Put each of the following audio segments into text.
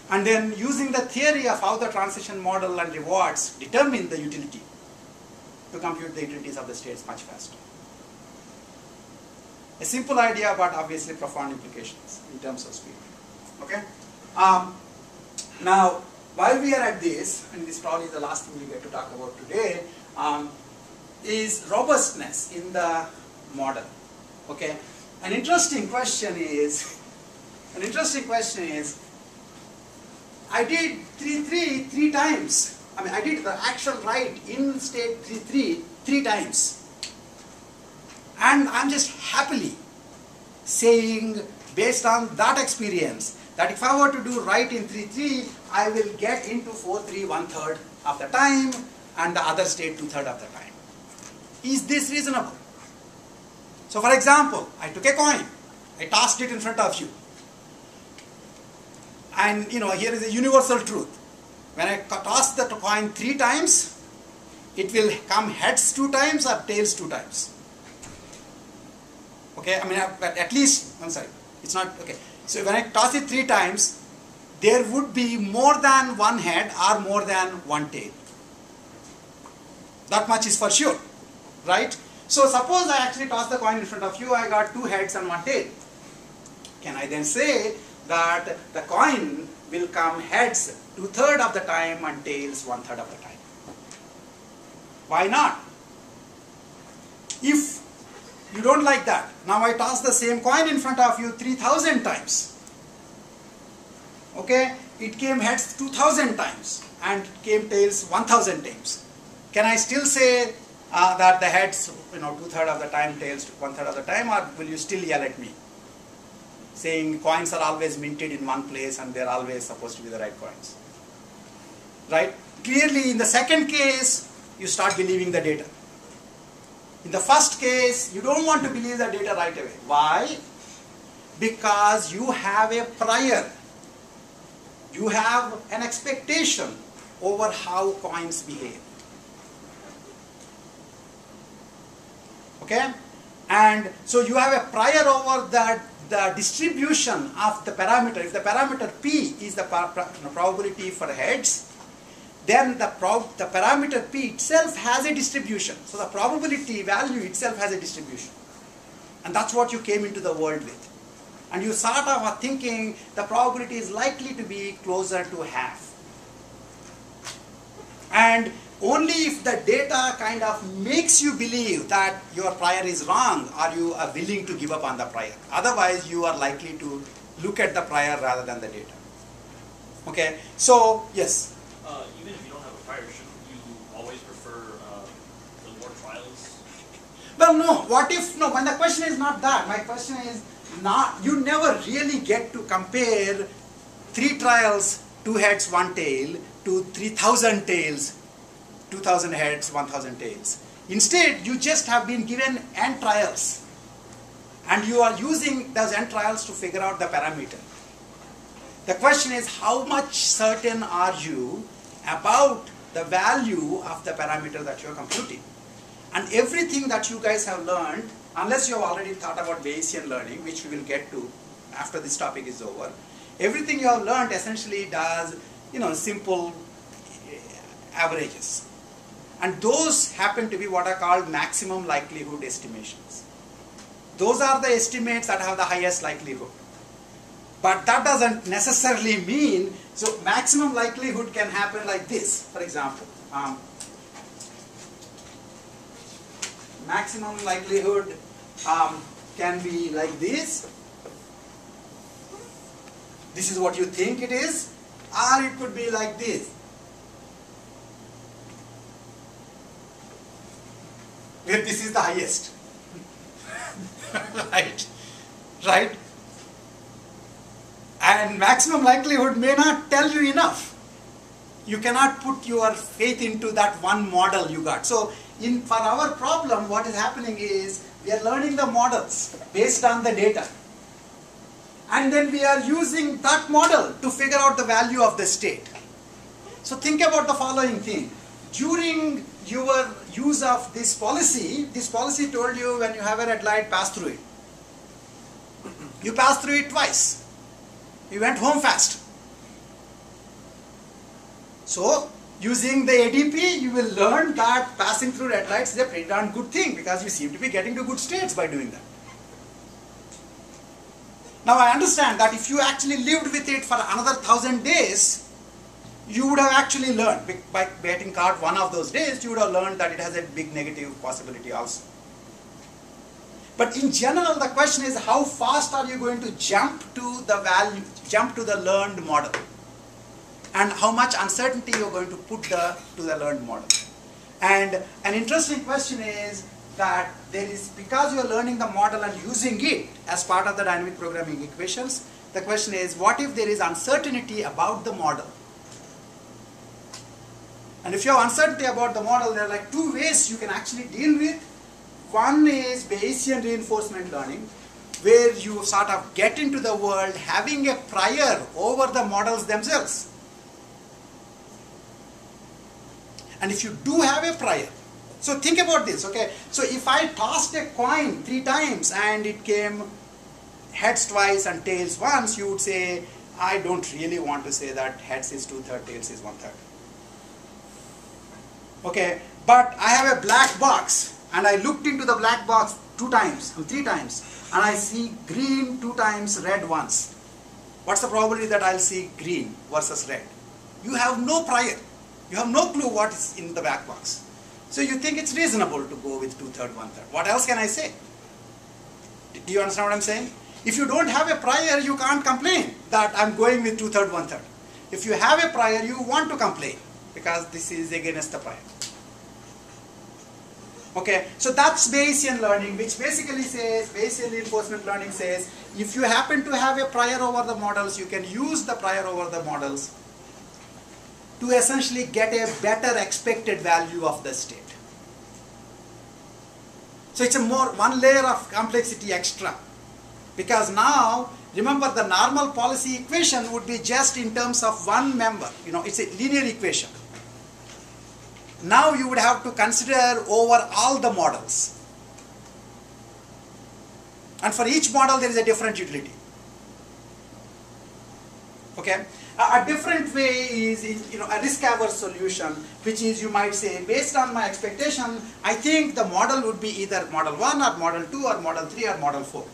And then using the theory of how the transition model and rewards determine the utility to compute the utilities of the states much faster. A simple idea, but obviously profound implications in terms of speed. Okay? Now, while we are at this, and this is probably the last thing we get to talk about today, is robustness in the model. Okay? An interesting question is, I did 3-3 three times. I mean, I did the actual write in state 3-3 three times. And I'm just happily saying, based on that experience, that if I were to do write in 3-3, I will get into 4-3 1/3 of the time, and the other state 2/3 of the time. Is this reasonable? So for example, I took a coin, I tossed it in front of you. And here is a universal truth. When I toss the coin 3 times, it will come heads 2 times or tails 2 times. Okay, I mean, at least, I'm sorry, it's not, okay. So when I toss it 3 times, there would be more than 1 head or more than 1 tail. That much is for sure, right? So suppose I actually toss the coin in front of you, I got 2 heads and 1 tail. Can I then say that the coin will come heads 2/3 of the time and tails 1/3 of the time? Why not? If you don't like that, now I toss the same coin in front of you 3,000 times. Okay, it came heads 2,000 times and came tails 1,000 times. Can I still say that the heads, 2/3 of the time, tails 1/3 of the time, or will you still yell at me, saying coins are always minted in one place and they're always supposed to be the right coins? Right? Clearly, in the second case, you start believing the data. In the first case, you don't want to believe the data right away. Why? Because you have a prior. You have an expectation over how coins behave. Okay? And so you have a prior over the distribution of the parameter. If the parameter P is the probability for heads, then the parameter P itself has a distribution. So the probability value itself has a distribution. And that's what you came into the world with. And you sort of are thinking the probability is likely to be closer to half. And only if the data kind of makes you believe that your prior is wrong are you are willing to give up on the prior. Otherwise, you are likely to look at the prior rather than the data. Okay, so yes? Even if you don't have a prior, shouldn't you always prefer the more trials? Well, no. What if, no, when the question is not that. My question is not, you never really get to compare 3 trials, 2 heads, 1 tail to 3,000 tails, 2,000 heads, 1,000 tails. Instead, you just have been given n trials. And you are using those n trials to figure out the parameter. The question is, how much certain are you about the value of the parameter that you are computing? And everything that you guys have learned, unless you have already thought about Bayesian learning, which we will get to after this topic is over, everything you have learned essentially does, simple averages. And those happen to be what are called maximum likelihood estimations. Those are the estimates that have the highest likelihood. But that doesn't necessarily mean, so maximum likelihood can happen like this, for example. Maximum likelihood can be like this. This is what you think it is, or it could be like this. Where this is the highest. Right? And maximum likelihood may not tell you enough. You cannot put your faith into that one model you got. So, for our problem, what is happening is, we are learning the models based on the data. And then we are using that model to figure out the value of the state. So think about the following thing. During your use of this policy told you when you have a red light, pass through it. You passed through it twice. You went home fast. So, using the ADP, you will learn that passing through red lights is a pretty darn good thing because you seem to be getting to good states by doing that. Now, I understand that if you actually lived with it for another 1,000 days, you would have actually learned, by getting caught one of those days, you would have learned that it has a big negative possibility also. But in general, the question is how fast are you going to jump to the learned model? And how much uncertainty you're going to put to the learned model. And an interesting question is that because you're learning the model and using it as part of the dynamic programming equations, the question is, what if there is uncertainty about the model? And if you have uncertainty about the model, there are like two ways you can actually deal with. One is Bayesian reinforcement learning, where you sort of get into the world having a prior over the models themselves. And if you do have a prior, so think about this, okay? So if I tossed a coin 3 times and it came heads twice and tails once, you would say, I don't really want to say that heads is 2/3, tails is 1/3. Okay, but I have a black box and I looked into the black box 2 times, 3 times, and I see green 2 times, red once. What's the probability that I'll see green versus red? You have no prior. You have no clue what is in the black box. So you think it's reasonable to go with 2/3, 1/3. What else can I say? Do you understand what I'm saying? If you don't have a prior, you can't complain that I'm going with 2/3, 1/3. If you have a prior, you want to complain because this is against the prior. Okay, so that's Bayesian learning, which basically says, Bayesian reinforcement learning says, if you happen to have a prior over the models, you can use the prior over the models to essentially get a better expected value of the state. So it's one layer of complexity extra. Because now, remember, the normal policy equation would be just in terms of one member. You know, it's a linear equation. Now you would have to consider over all the models. And for each model there is a different utility. Okay? A different way is a risk-averse solution, which is, you might say, based on my expectation, I think the model would be either model 1 or model 2 or model 3 or model 4.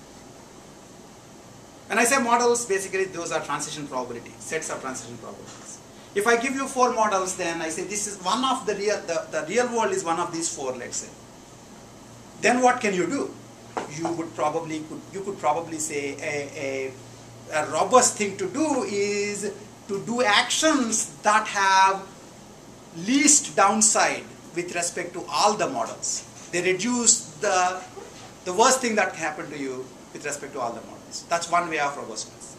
When I say models, basically those are transition probabilities, sets of transition probabilities. If I give you 4 models, then I say this is one of the real world is one of these 4, let's say. Then what can you do? You could probably say a robust thing to do is to do actions that have least downside with respect to all the models. They reduce the worst thing that can happen to you with respect to all the models. That's one way of robustness.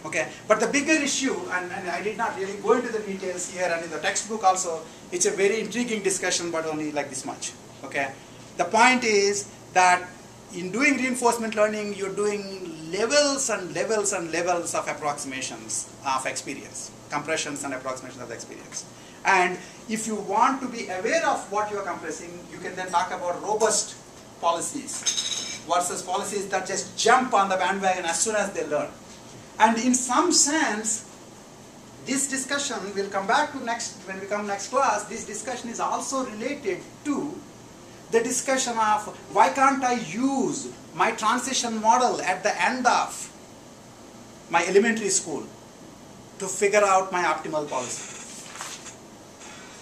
Okay, but the bigger issue, and I did not really go into the details here, and in the textbook also, it's a very intriguing discussion, but only like this much. Okay, the point is that in doing reinforcement learning, you're doing levels and levels and levels of approximations of experience, compressions and approximations of the experience. And if you want to be aware of what you are compressing, you can then talk about robust policies versus policies that just jump on the bandwagon as soon as they learn. And in some sense, this discussion will come back to when we come next class. This discussion is also related to the discussion of why can't I use my transition model at the end of my elementary school to figure out my optimal policy.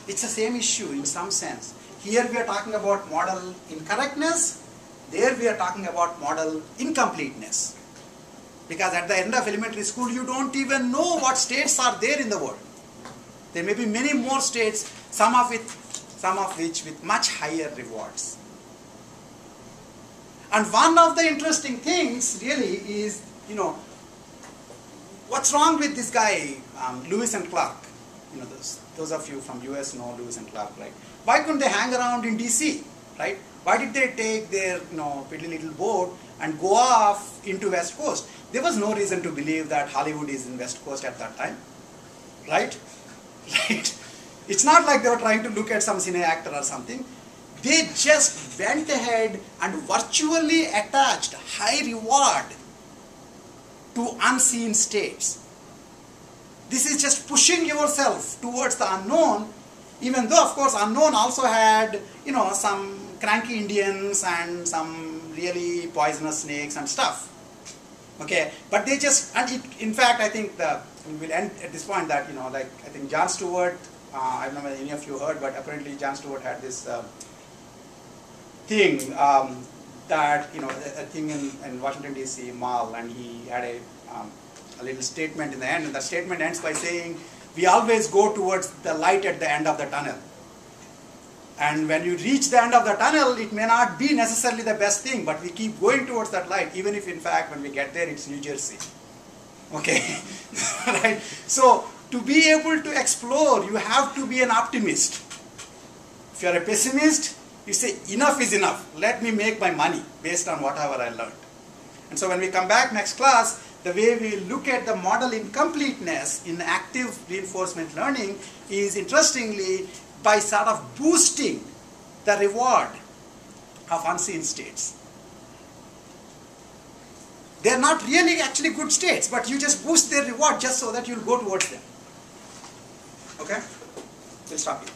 It's the same issue in some sense. Here we are talking about model incorrectness. There we are talking about model incompleteness. Because at the end of elementary school, you don't even know what states are there in the world. There may be many more states, some of which with much higher rewards. And one of the interesting things really is, what's wrong with this guy, Lewis and Clark? Those of you from US know Lewis and Clark, right? Why couldn't they hang around in DC, right? Why did they take their pretty little boat and go off into West Coast? There was no reason to believe that Hollywood is in West Coast at that time, right? Right? It's not like they were trying to look at some cine actor or something. They just went ahead and virtually attached high reward to unseen states. This is just pushing yourself towards the unknown, even though of course unknown also had, you know, some cranky Indians and some really poisonous snakes and stuff. Okay, but they just, and it, in fact, I think we'll end at this point that, you know, like I think Jon Stewart, I don't know whether any of you heard, but apparently Jon Stewart had this thing that, you know, a thing in Washington DC Mall, and he had a little statement in the end, and the statement ends by saying, we always go towards the light at the end of the tunnel. And when you reach the end of the tunnel, it may not be necessarily the best thing, but we keep going towards that light, even if in fact when we get there it's New Jersey. Okay? Right? So, to be able to explore, you have to be an optimist. If you are a pessimist, you say, enough is enough. Let me make my money based on whatever I learned. And so when we come back next class, the way we look at the model incompleteness in active reinforcement learning is, interestingly, by sort of boosting the reward of unseen states. They are not really actually good states, but you just boost their reward just so that you'll go towards them. Okay? We'll stop here.